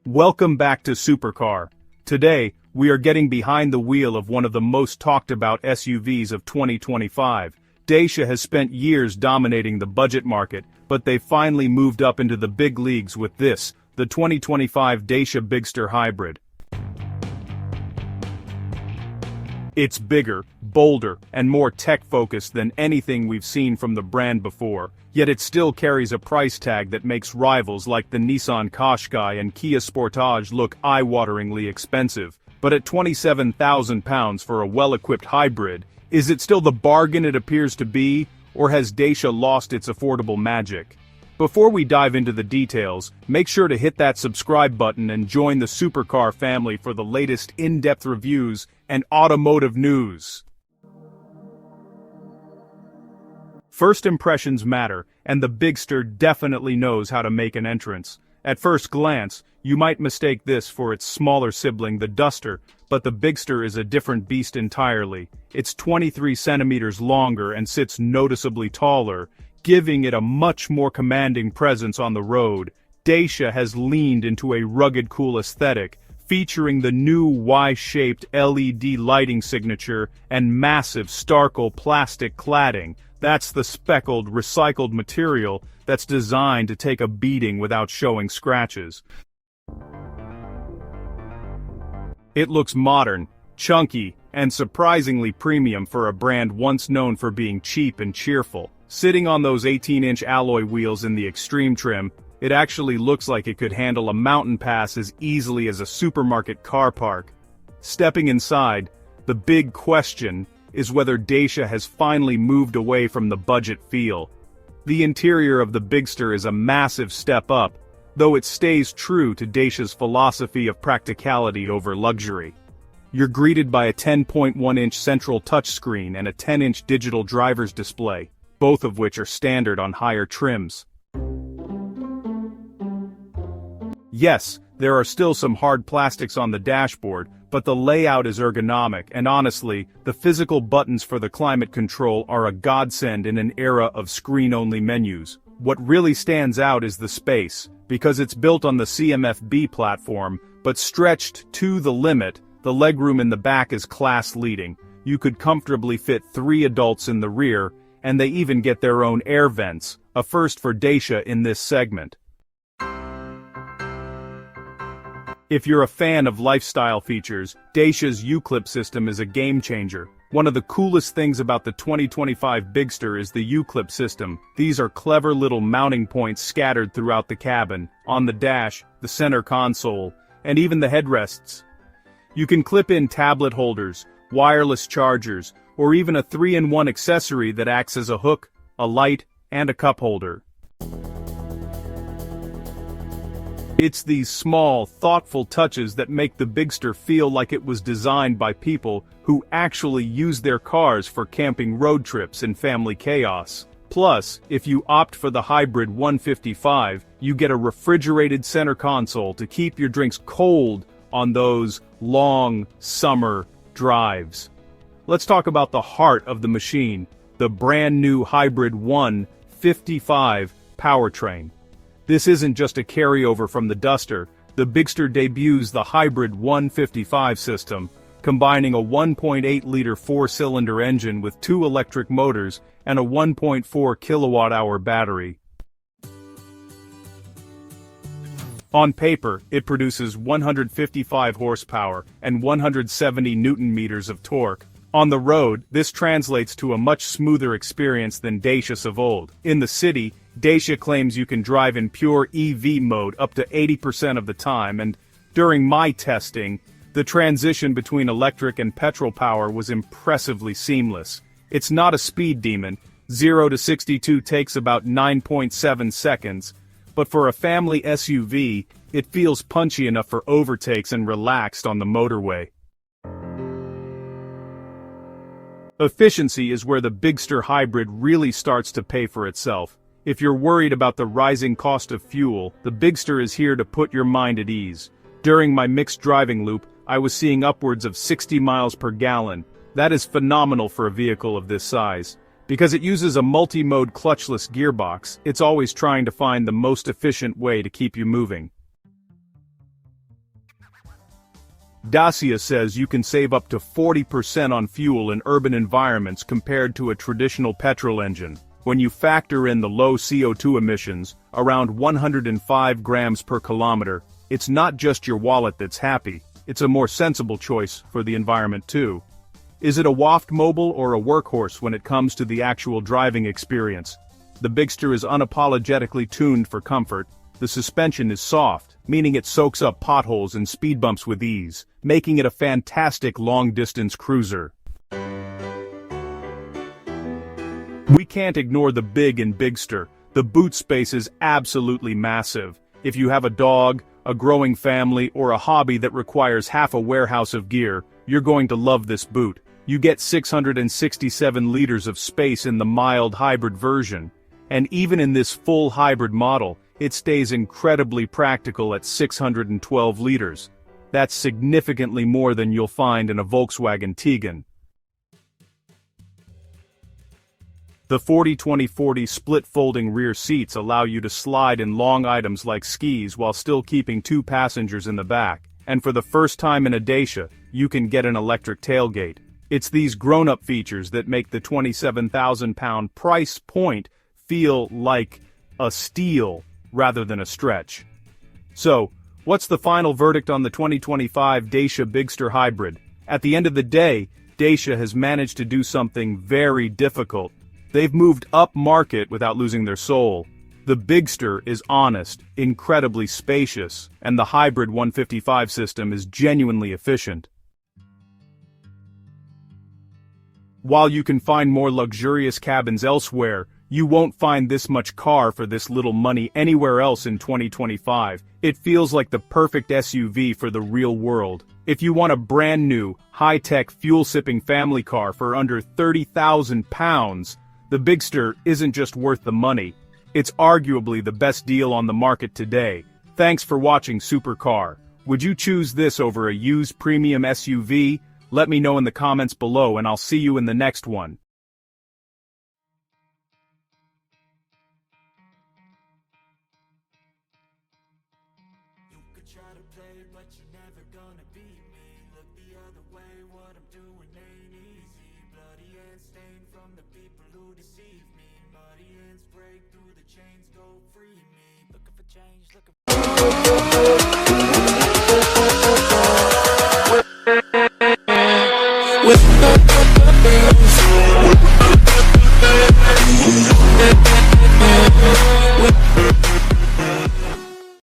Welcome back to Supercar. Today, we are getting behind the wheel of one of the most talked about SUVs of 2025. Dacia has spent years dominating the budget market, but they finally moved up into the big leagues with this, the 2025 Dacia Bigster Hybrid. It's bigger, bolder, and more tech-focused than anything we've seen from the brand before, yet it still carries a price tag that makes rivals like the Nissan Qashqai and Kia Sportage look eye-wateringly expensive. But at £27,000 for a well-equipped hybrid, is it still the bargain it appears to be, or has Dacia lost its affordable magic? Before we dive into the details, make sure to hit that subscribe button and join the Supercar family for the latest in-depth reviews and automotive news. First impressions matter, and the Bigster definitely knows how to make an entrance. At first glance, you might mistake this for its smaller sibling, the Duster, but the Bigster is a different beast entirely. It's 23 centimeters longer and sits noticeably taller, giving it a much more commanding presence on the road. Dacia has leaned into a rugged cool aesthetic, featuring the new Y-shaped LED lighting signature and massive Starkle plastic cladding. That's the speckled, recycled material that's designed to take a beating without showing scratches. It looks modern, chunky, and surprisingly premium for a brand once known for being cheap and cheerful. Sitting on those 18-inch alloy wheels in the Extreme trim, it actually looks like it could handle a mountain pass as easily as a supermarket car park. Stepping inside, the big question is whether Dacia has finally moved away from the budget feel. The interior of the Bigster is a massive step up, though it stays true to Dacia's philosophy of practicality over luxury. You're greeted by a 10.1-inch central touchscreen and a 10-inch digital driver's display, both of which are standard on higher trims. Yes, there are still some hard plastics on the dashboard, but the layout is ergonomic, and honestly, the physical buttons for the climate control are a godsend in an era of screen-only menus. What really stands out is the space, because it's built on the CMF-B platform, but stretched to the limit. The legroom in the back is class-leading. You could comfortably fit 3 adults in the rear, and they even get their own air vents, a first for Dacia in this segment. If you're a fan of lifestyle features, Dacia's YouClip system is a game-changer. One of the coolest things about the 2025 Bigster is the YouClip system. These are clever little mounting points scattered throughout the cabin, on the dash, the center console, and even the headrests. You can clip in tablet holders, wireless chargers, or even a 3-in-1 accessory that acts as a hook, a light, and a cup holder. It's these small, thoughtful touches that make the Bigster feel like it was designed by people who actually use their cars for camping road trips and family chaos. Plus, if you opt for the Hybrid 155, you get a refrigerated center console to keep your drinks cold on those long summer drives. Let's talk about the heart of the machine, the brand new Hybrid 155 powertrain. This isn't just a carryover from the Duster. The Bigster debuts the Hybrid 155 system, combining a 1.8-liter 4-cylinder engine with 2 electric motors and a 1.4 kilowatt-hour battery. On paper, it produces 155 horsepower and 170 newton-meters of torque. On the road, this translates to a much smoother experience than Dacia's of old. In the city, Dacia claims you can drive in pure EV mode up to 80% of the time, and during my testing, the transition between electric and petrol power was impressively seamless. It's not a speed demon. 0 to 62 takes about 9.7 seconds, but for a family SUV, it feels punchy enough for overtakes and relaxed on the motorway. Efficiency is where the Bigster Hybrid really starts to pay for itself. If you're worried about the rising cost of fuel, the Bigster is here to put your mind at ease. During my mixed driving loop, I was seeing upwards of 60 miles per gallon. That is phenomenal for a vehicle of this size. Because it uses a multi-mode clutchless gearbox, it's always trying to find the most efficient way to keep you moving. Dacia says you can save up to 40% on fuel in urban environments compared to a traditional petrol engine. When you factor in the low CO2 emissions, around 105 grams per kilometer, it's not just your wallet that's happy, it's a more sensible choice for the environment too. Is it a waft mobile or a workhorse when it comes to the actual driving experience? The Bigster is unapologetically tuned for comfort. The suspension is soft, meaning it soaks up potholes and speed bumps with ease, making it a fantastic long-distance cruiser. We can't ignore the big in Bigster. The boot space is absolutely massive. If you have a dog, a growing family, or a hobby that requires half a warehouse of gear, you're going to love this boot. You get 667 liters of space in the mild hybrid version. And even in this full hybrid model, it stays incredibly practical at 612 liters. That's significantly more than you'll find in a Volkswagen Tiguan. The 40-20-40 split-folding rear seats allow you to slide in long items like skis while still keeping 2 passengers in the back. And for the first time in a Dacia, you can get an electric tailgate. It's these grown-up features that make the £27,000 price point feel like a steal rather than a stretch. So, what's the final verdict on the 2025 Dacia Bigster Hybrid? At the end of the day, Dacia has managed to do something very difficult. They've moved up market without losing their soul. The Bigster is honest, incredibly spacious, and the hybrid 155 system is genuinely efficient. While you can find more luxurious cabins elsewhere, you won't find this much car for this little money anywhere else in 2025. It feels like the perfect SUV for the real world. If you want a brand new, high-tech, fuel-sipping family car for under £30,000, the Bigster isn't just worth the money. It's arguably the best deal on the market today. Thanks for watching Supercar. Would you choose this over a used premium SUV? Let me know in the comments below and I'll see you in the next one. Try to play, but you're never gonna beat me. Look the other way, what I'm doing ain't easy. Bloody hands stained from the people who deceive me. Muddy hands break through the chains, go free me. Looking for change, looking